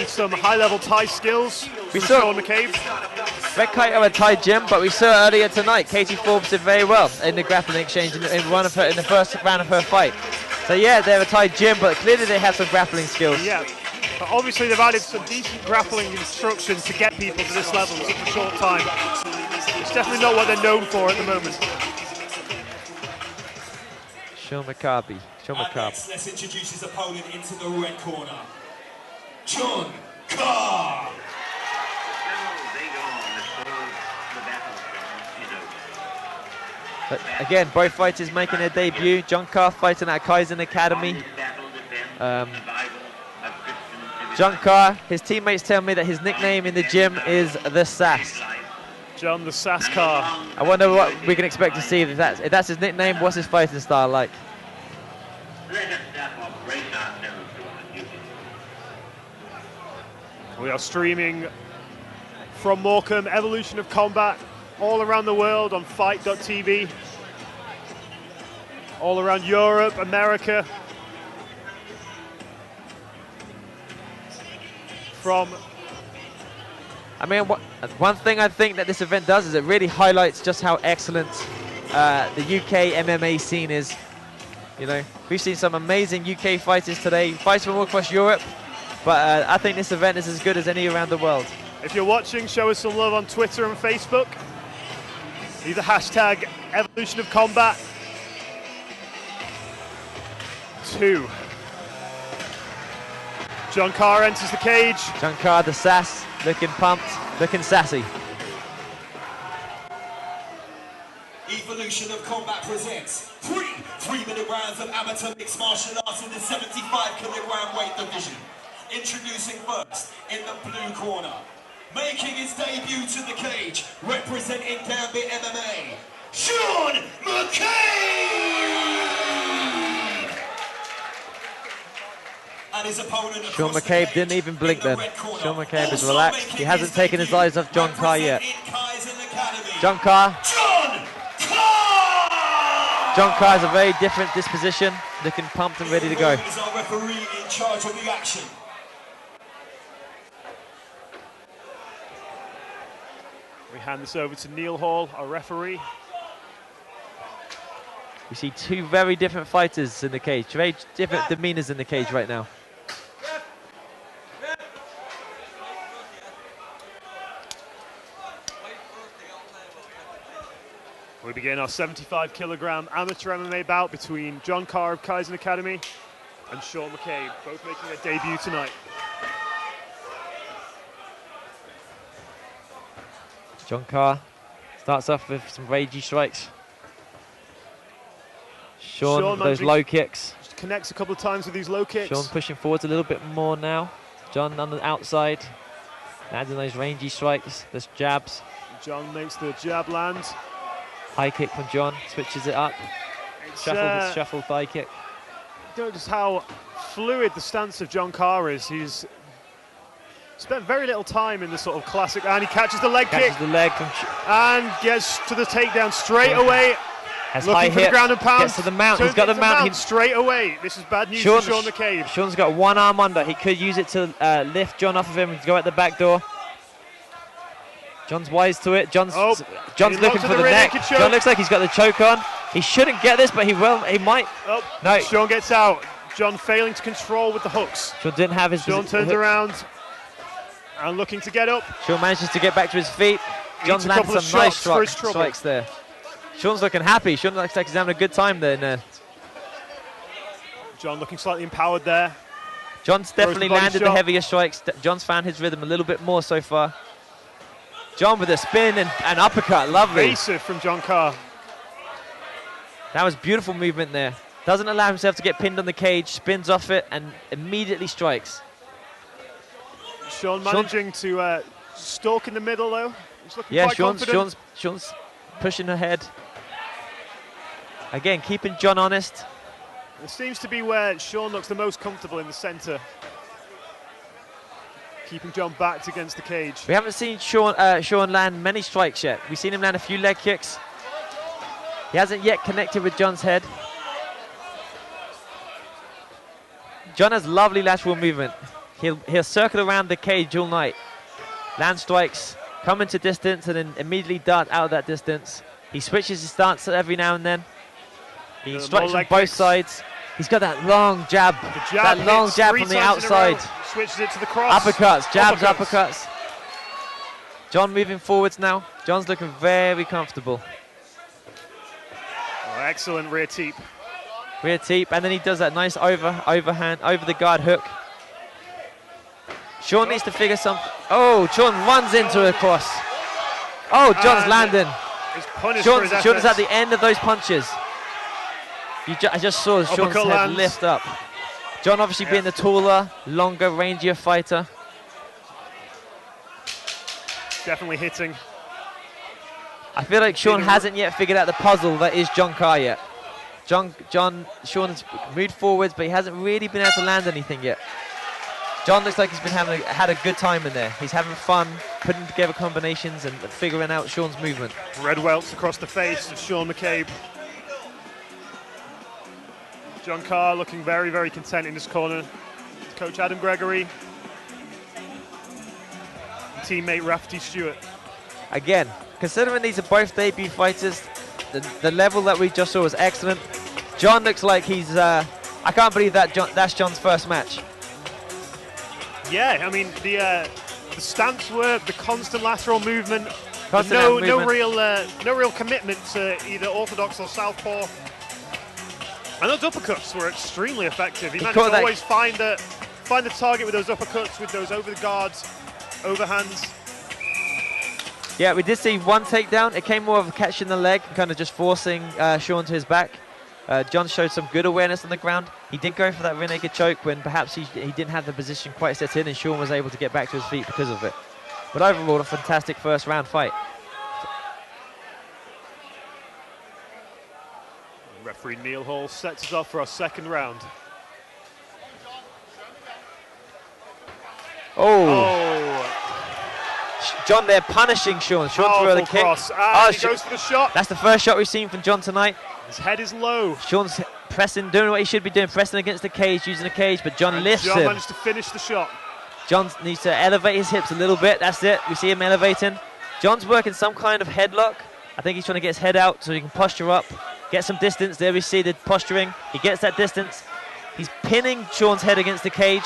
some high-level Thai skills from Shaun McCabe. Red Kite are a Thai gym, but we saw earlier tonight Katie Forbes did very well in the grappling exchange in the first round of her fight. So yeah, they're a Thai gym, but clearly they have some grappling skills. Yeah, but obviously they've added some decent grappling instruction to get people to this level in such a short time. It's definitely not what they're known for at the moment. Shaun McCabe. Next, let's introduce his opponent into the red corner. Shaun Carr. But again, both fighters making their debut. John Carr fighting at Kaizen Academy. John Carr, his teammates tell me that his nickname in the gym is The Sass. John the Sass Carr. I wonder what we can expect to see. If that's his nickname, what's his fighting style like? We are streaming from Morecambe, Evolution of Combat, all around the world on fight.tv, all around Europe, America. One thing I think that this event does is it really highlights just how excellent the UK MMA scene is. You know, we've seen some amazing UK fighters today, fights from all across Europe, but I think this event is as good as any around the world. If you're watching, show us some love on Twitter and Facebook. Either hashtag Evolution of Combat 2. John Carr enters the cage. John Carr, the Sass, looking pumped, looking sassy. Evolution of Combat presents 3-minute rounds of amateur mixed martial arts in the 75-kilogram weight division. Introducing first, in the blue corner, making his debut to the cage, representing Gambit MMA, Shaun McCabe! And his opponent Shaun McCabe didn't even blink then. Shaun McCabe is relaxed. He hasn't taken his eyes off John Carr yet. John Carr. John Carr has a very different disposition, looking pumped and ready to go. Is our referee in charge of the action. We hand this over to Neil Hall, our referee. We see two very different fighters in the cage, very different demeanors in the cage right now. We begin our 75-kilogram amateur MMA bout between John Carr of Kaizen Academy and Shaun McCabe, both making their debut tonight. John Carr starts off with some ragey strikes. Shaun with those low kicks. Just connects a couple of times with these low kicks. Shaun pushing forwards a little bit more now. John on the outside, adding those rangy strikes, those jabs. John makes the jab land. High kick from John, switches it up. Shuffle thigh kick. Notice how fluid the stance of John Carr is. He's spent very little time in the sort of classic, and he catches the leg kick. The leg and gets to the takedown straight away. Has looking high for hip, the ground and pound. gets to the mount. He's got the mount. Straight away. This is bad news for Shaun McCabe. Shaun's got one arm under. He could use it to lift John off of him and go at the back door. John's wise to it. John's looking for the neck. John looks like he's got the choke on. He shouldn't get this, but he will. He might. Oh, no. Shaun gets out. John failing to control with the hooks. Shaun didn't have his. Shaun turns around and looking to get up. Shaun manages to get back to his feet. John lands some nice strikes there. Shaun's looking happy. Shaun looks like he's having a good time there. John looking slightly empowered there. John's definitely landed the heavier strikes. John's found his rhythm a little bit more so far. John with a spin and uppercut, lovely. Evasive from John Carr. That was beautiful movement there. Doesn't allow himself to get pinned on the cage, spins off it and immediately strikes. Shaun managing to stalk in the middle though. He's looking quite confident. Shaun's pushing ahead. Again, keeping John honest. It seems to be where Shaun looks the most comfortable, in the centre. Keeping John backed against the cage. We haven't seen Shaun land many strikes yet. We've seen him land a few leg kicks. He hasn't yet connected with John's head. John has lovely lateral movement. He'll circle around the cage all night. Land strikes, come into distance, and then immediately dart out of that distance. He switches his stance every now and then. He strikes from both sides. He's got that long jab, that long jab from the outside. Switches it to the cross. Uppercuts, jabs, uppercuts. John moving forwards now. John's looking very comfortable. Oh, excellent rear teep. Rear teep, and then he does that nice overhand, over the guard hook. Shaun needs to figure something. Oh, Shaun runs into a cross. Oh, John's landing. Shaun's at the end of those punches. I just saw Shaun's head lift up. John obviously being the taller, longer, rangier fighter. Definitely hitting. I feel like Shaun hasn't yet figured out the puzzle that is John Carr yet. Shaun's moved forwards, but he hasn't really been able to land anything yet. John looks like he's been had a good time in there. He's having fun, putting together combinations and figuring out Shaun's movement. Red welts across the face of Shaun McCabe. John Carr looking very, very content in his corner. Coach Adam Gregory. Teammate Rafferty Stewart. Again, considering these are both debut fighters, the level that we just saw was excellent. John looks like he's, I can't believe that's John's first match. Yeah, I mean, the stance work, the constant lateral movement, no real commitment to either orthodox or southpaw. And those uppercuts were extremely effective. He managed to always find the target with those uppercuts, with those over the guards, overhands. Yeah, we did see one takedown. It came more of a catch in the leg, kind of just forcing Shaun to his back. John showed some good awareness on the ground. He did go for that rear naked choke when perhaps he didn't have the position quite set in, and Shaun was able to get back to his feet because of it. But overall, a fantastic first round fight. Referee Neil Hall sets us off for our second round. Oh. John there punishing Shaun. Shaun threw the kick. He goes for the shot. That's the first shot we've seen from John tonight. His head is low. Shaun's pressing, doing what he should be doing, pressing against the cage, using the cage, but John lifts him. John managed to finish the shot. John needs to elevate his hips a little bit. That's it. We see him elevating. John's working some kind of headlock. I think he's trying to get his head out so he can posture up, get some distance. There we see the posturing. He gets that distance. He's pinning Shaun's head against the cage,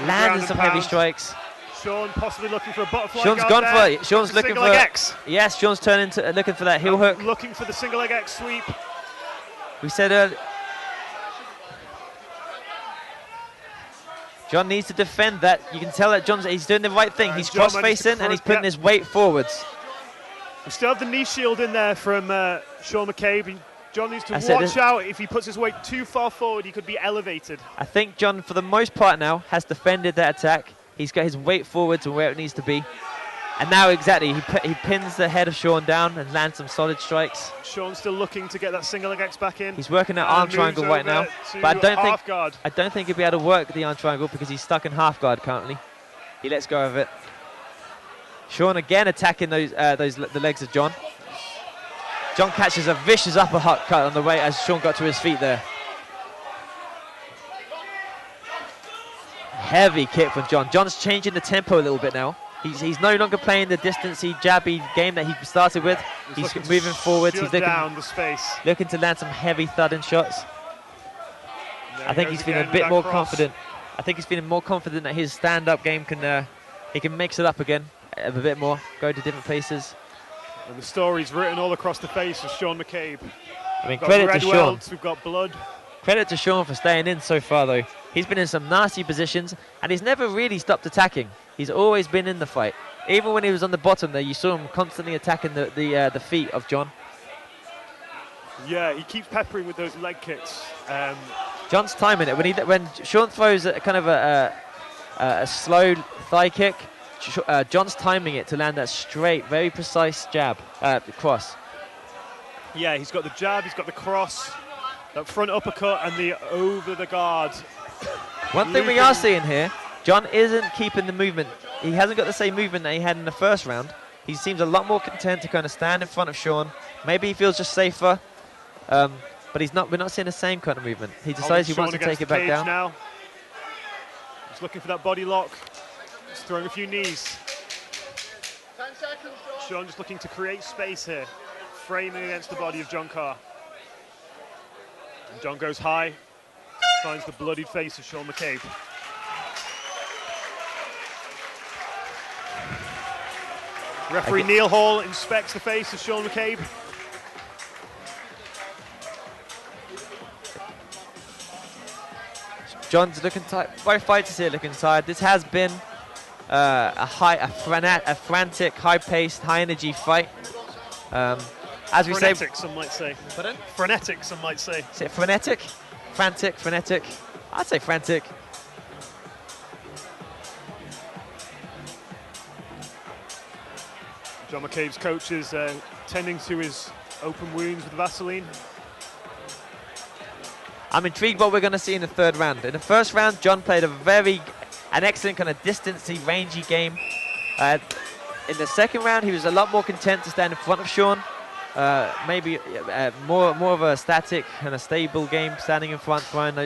landing some heavy strikes. Shaun possibly looking for a butterfly. Shaun's gone for it. Shaun's looking for X. Yes, Shaun's turning to looking for that heel hook. Looking for the single leg X sweep. We said earlier, John needs to defend that. You can tell that he's doing the right thing. He's cross-facing and he's putting his weight forwards. We still have the knee shield in there from Shaun McCabe. John needs to watch out. If he puts his weight too far forward, he could be elevated. I think John, for the most part now, has defended that attack. He's got his weight forward to where it needs to be. And now exactly, he pins the head of Shaun down and lands some solid strikes. Shaun's still looking to get that single leg X back in. He's working that arm triangle right now. But I don't think he'll be able to work the arm triangle because he's stuck in half guard currently. He lets go of it. Shaun again attacking the legs of John. John catches a vicious uppercut on the way as Shaun got to his feet there. Heavy kick from John. John's changing the tempo a little bit now. He's no longer playing the distance-y, jabby game that he started with. He's moving forwards. He's looking to land some heavy thudding shots. I think he's feeling a bit more confident. I think he's feeling more confident that his stand-up game he can mix it up again a bit more, go to different places. And the story's written all across the face of Shaun McCabe. I mean, credit to Shaun. We've got blood. Credit to Shaun for staying in so far, though. He's been in some nasty positions, and he's never really stopped attacking. He's always been in the fight. Even when he was on the bottom there, you saw him constantly attacking the feet of John. Yeah, he keeps peppering with those leg kicks. John's timing it. When Shaun throws a kind of a slow thigh kick, John's timing it to land that straight, very precise jab, cross. Yeah, he's got the jab, he's got the cross, that front uppercut, and the over the guard. One thing we are seeing here, John isn't keeping the movement. He hasn't got the same movement that he had in the first round. He seems a lot more content to kind of stand in front of Shaun. Maybe he feels just safer, but we're not seeing the same kind of movement. He decides he wants to take it back down. Now. Just looking for that body lock. Just throwing a few knees. 10 seconds, Shaun just looking to create space here, framing against the body of John Carr. And John goes high, finds the bloodied face of Shaun McCabe. Referee Neil Hall inspects the face of Shaun McCabe. John's looking tired. Both fighters here looking tired. This has been a frantic, high-paced, high-energy fight. As we frenetic, say, some might say. Pardon? Frenetic, some might say. Is it frenetic? Frantic, frenetic. I'd say frantic. John McCabe's coach is tending to his open wounds with Vaseline. I'm intrigued what we're going to see in the third round. In the first round, John played an excellent kind of distancey, rangy game. In the second round, he was a lot more content to stand in front of Shaun. Maybe more of a static and a stable game, standing in front,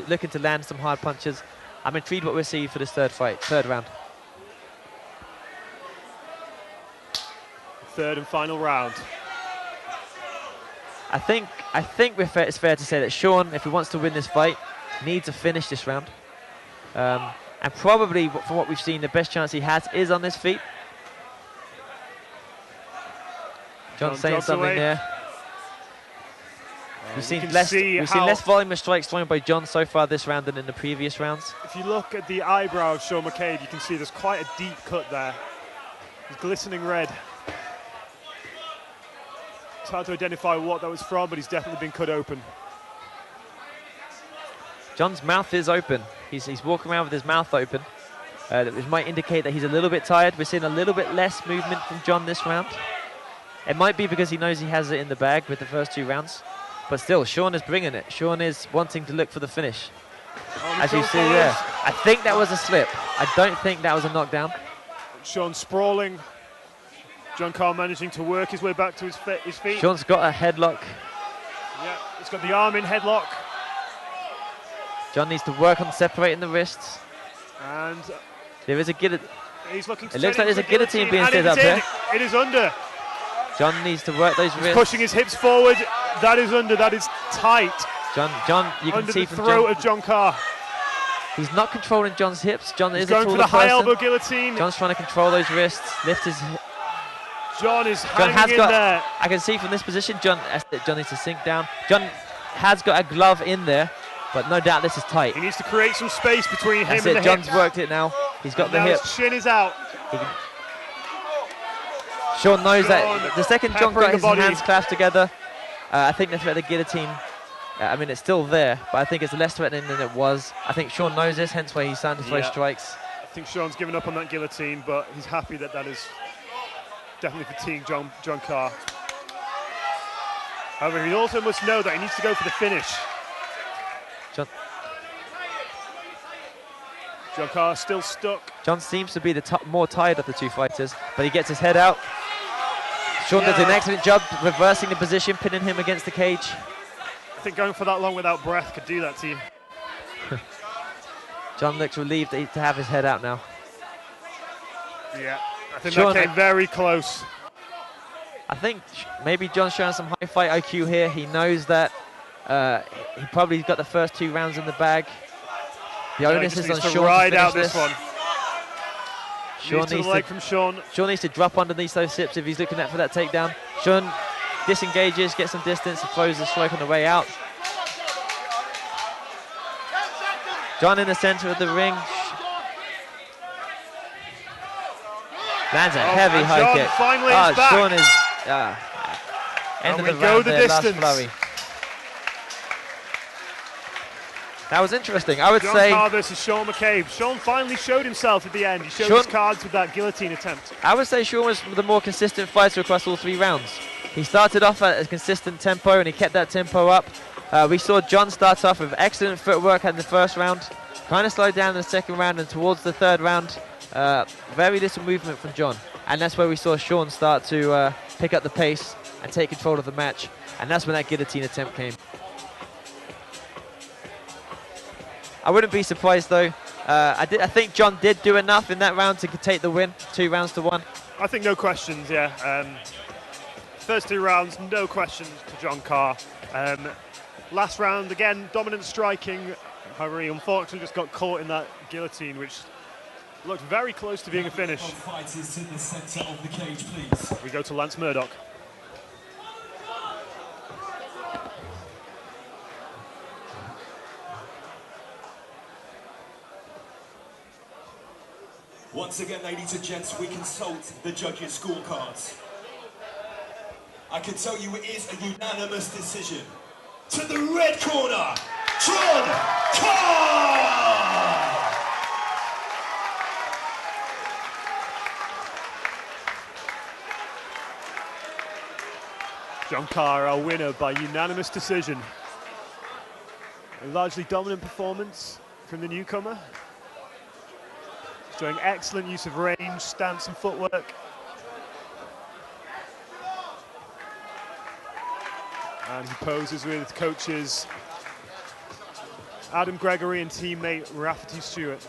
looking to land some hard punches. I'm intrigued what we'll see for this third round. Third and final round. I think it's fair to say that Shaun, if he wants to win this fight, needs to finish this round. And probably, from what we've seen, the best chance he has is on his feet. John saying something away there. We've seen less volume of strikes thrown by John so far this round than in the previous rounds. If you look at the eyebrow of Shaun McCabe, you can see there's quite a deep cut there. It's glistening red. It's hard to identify what that was from, but he's definitely been cut open. John's mouth is open. He's walking around with his mouth open. Which might indicate that he's a little bit tired. We're seeing a little bit less movement from John this round. It might be because he knows he has it in the bag with the first 2 rounds. But still, Shaun is bringing it. Shaun is wanting to look for the finish. As you see there. I think that was a slip. I don't think that was a knockdown. Shaun sprawling. John Carr managing to work his way back to his feet. Shaun's got a headlock. Yeah, he's got the arm in headlock. John needs to work on separating the wrists. And there is a guillotine. He's looking to it looks like there's a guillotine being set up here. It is under. John needs to work those wrists. Pushing his hips forward. That is under. That is tight. John, you can under see the from throat of John Carr. He's not controlling John's hips. John is going a for taller the high person. elbow guillotine. John's trying to control those wrists, lift his. John is hanging in there. I can see from this position, John needs to sink down. John has got a glove in there, but no doubt this is tight. He needs to create some space between him and the John's hips. worked it now. He's got the hip. His chin is out. Shaun knows that the second John got his body. hands clasped together, I think the threat of the guillotine, I mean, it's still there, but I think it's less threatening than it was. I think Shaun knows this, hence why he's starting to throw strikes. I think Shaun's given up on that guillotine, but he's happy that that is definitely fatiguing John Carr. However, he also must know that he needs to go for the finish. John Carr still stuck. John seems to be the more tired of the 2 fighters, but he gets his head out. Shaun does an excellent job reversing the position, pinning him against the cage. I think going for that long without breath could do that to you. John looks relieved to have his head out now. Yeah, I think that came very close. I think maybe John's showing some high fight IQ here. He knows that he probably got the first 2 rounds in the bag. The onus is on Shaun to ride finish out this one. Shaun needs to, from Shaun. Shaun needs to drop underneath those hips if he's looking for that takedown. Shaun disengages, gets some distance, and throws the strike on the way out. John in the center of the ring. Lands a heavy high kick. Finally is back. Shaun is end of the round there, last flurry. That was interesting. I would say. John Carr versus Shaun McCabe. Shaun finally showed himself at the end. He showed his cards with that guillotine attempt. I would say Shaun was the more consistent fighter across all 3 rounds. He started off at a consistent tempo and he kept that tempo up. We saw John start off with excellent footwork in the first round, kind of slowed down in the second round, and towards the third round, very little movement from John. And that's where we saw Shaun start to pick up the pace and take control of the match. And that's when that guillotine attempt came. I wouldn't be surprised though I think John did do enough in that round to take the win, 2 rounds to 1. I think no questions, yeah. First 2 rounds, no questions to John Carr. Last round, again, dominant striking. However, he unfortunately just got caught in that guillotine, which looked very close to being a finish. Fighters to the center of the cage, please. We go to Lance Murdoch. Once again, ladies and gents, we consult the judges' scorecards. I can tell you it is a unanimous decision. To the red corner, John Carr! John Carr, our winner by unanimous decision. A largely dominant performance from the newcomer. Showing excellent use of range, stance and footwork. And he poses with coaches Adam Gregory and teammate Rafferty Stewart.